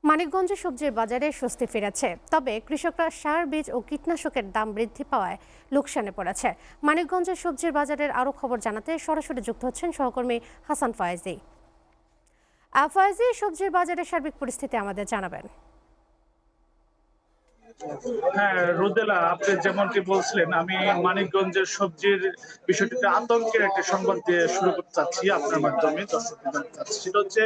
মানিকগঞ্জে সবজির বাজারে স্বস্তি ফিরেছে, তবে কৃষকরা সার, বীজ ও কীটনাশকের দাম বৃদ্ধি পাওয়ায় লোকসানে পড়েছে। মানিকগঞ্জের সবজির বাজারের আরও খবর জানাতে সরাসরি যুক্ত হচ্ছেন সহকর্মী হাসান ফয়েজি। ফয়েজি, সবজির বাজারের সার্বিক পরিস্থিতি আমাদের জানাবেন। হ্যাঁ, রোদেলা, আপনি যেমনটি বলছিলেন, আমি মানিকগঞ্জের সবজির বিষয়টিতে আতঙ্কের একটা সংবাদ দিয়ে শুরু করতে চাচ্ছি আপনার মাধ্যমে দর্শকদের জানাতে চাচ্ছি। সেটা হচ্ছে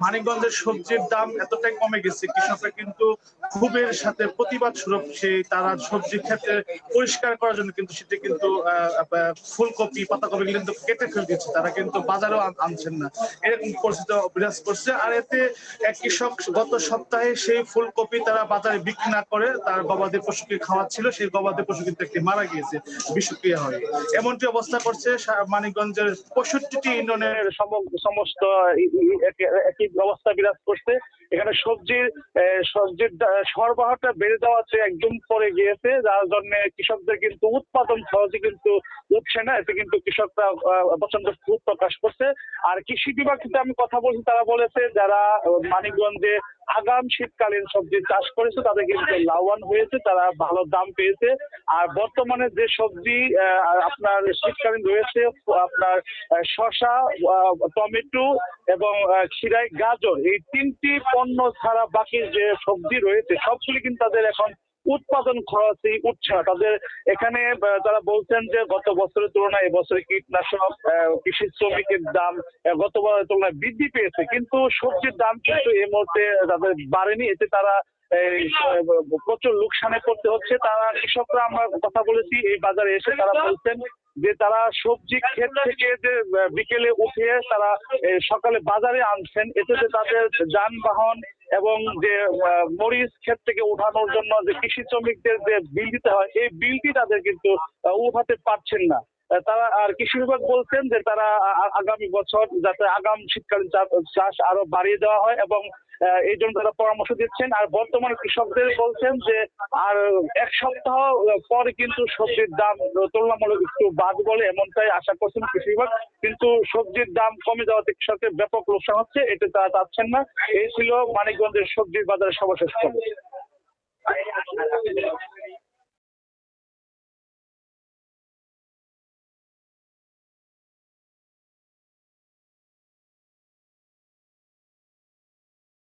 মানিকগঞ্জের সবজির দাম এতটাই কমে গেছে, কৃষকরা কিন্তু ক্ষোভের সাথে প্রতিবাদ স্বরূপ তারা সবজি ক্ষেত্রে পরিষ্কার করার জন্য কিন্তু সেটা কিন্তু ফুলকপি, পাতাকপি কিন্তু কেটে ফেলে দিচ্ছে, তারা কিন্তু বাজারেও আনছেন না, এরকম পরিস্থিতি বিরাজ করছে। আর এতে এক কৃষক গত সপ্তাহে সেই ফুলকপি তারা বাজারে বিক্রি না করে তার গবাদি পশুকে খাওয়াচ্ছিল, সেই গবাদি পশু কিন্তু একটি মারা গিয়েছে বিষক্রিয়া হয়ে। এমনটি অবস্থা করছে মানিকগঞ্জের 65টি ইউনিয়নের সমস্ত একই অবস্থা বিরাজ করছে। এখানে সবজির সরবরাহটা বেড়ে যাওয়াতে একদম পরে গিয়েছে, যার জন্য কৃষকদের কিন্তু উৎপাদন সহজে কিন্তু উঠছে না। এতে কিন্তু কৃষকরা প্রচন্ড ক্ষোভ প্রকাশ করছে। আর কৃষি বিভাগ থেকে আমি কথা বলছি, তারা বলেছে যারা মানিকগঞ্জে আগাম শীতকালীন সবজি চাষ করেছে তাদের কিন্তু লাভবান হয়েছে, তারা ভালো দাম পেয়েছে। আর বর্তমানে যে সবজি আপনার শীতকালীন রয়েছে, আপনার শসা, টমেটো এবং খিরাই, গাজর, এই তিনটি পণ্য ছাড়া বাকি যে সবজি রয়েছে সবগুলি কিন্তু তাদের এখন উৎপাদন খরচই উঠছে না। তাদের এখানে তারা বলছেন যে গত বছরের তুলনায় এবছরে কীটনাশক, কৃষি শ্রমিকের দাম গত বছরের তুলনায় বৃদ্ধি পেয়েছে, কিন্তু সবজির দাম কিন্তু এই মুহূর্তে তাদের বাড়েনি। এতে তারা প্রচুর লোকসানে পড়তে হচ্ছে। তারা কৃষকরা, আমরা কথা বলেছি এই বাজারে এসে, তারা বলছেন যে তারা সবজি ক্ষেত থেকে যে বিকেলে উঠিয়ে তারা সকালে বাজারে আনছেন, এতে যে তাদের যানবাহন এবং যে মরিচ ক্ষেত থেকে উঠানোর জন্য যে কৃষি শ্রমিকদের যে বিল দিতে হয়, এই বিলটি তাদের কিন্তু উঠাতে পারছেন না। তারা, আর কৃষি বিভাগ বলছেন যে তারা আগামী বছর যাতে আগাম শীতকালীন চাষ আরো বাড়িয়ে দেওয়া হয় এবং এই জন্য তারা পরামর্শ দিচ্ছেন। আর বর্তমানে কৃষকদের বলছেন যে আর এক সপ্তাহ পরে কিন্তু সবজির দাম তুলনামূলক একটু বাড়বে বলে এমনটাই আশা করছেন কৃষি বিভাগ, কিন্তু সবজির দাম কমে যাওয়াতে কৃষকের ব্যাপক লোকসান হচ্ছে, এটা তারা চাচ্ছেন না। এই ছিল মানিকগঞ্জের সবজির বাজারের সর্বশেষ খবর।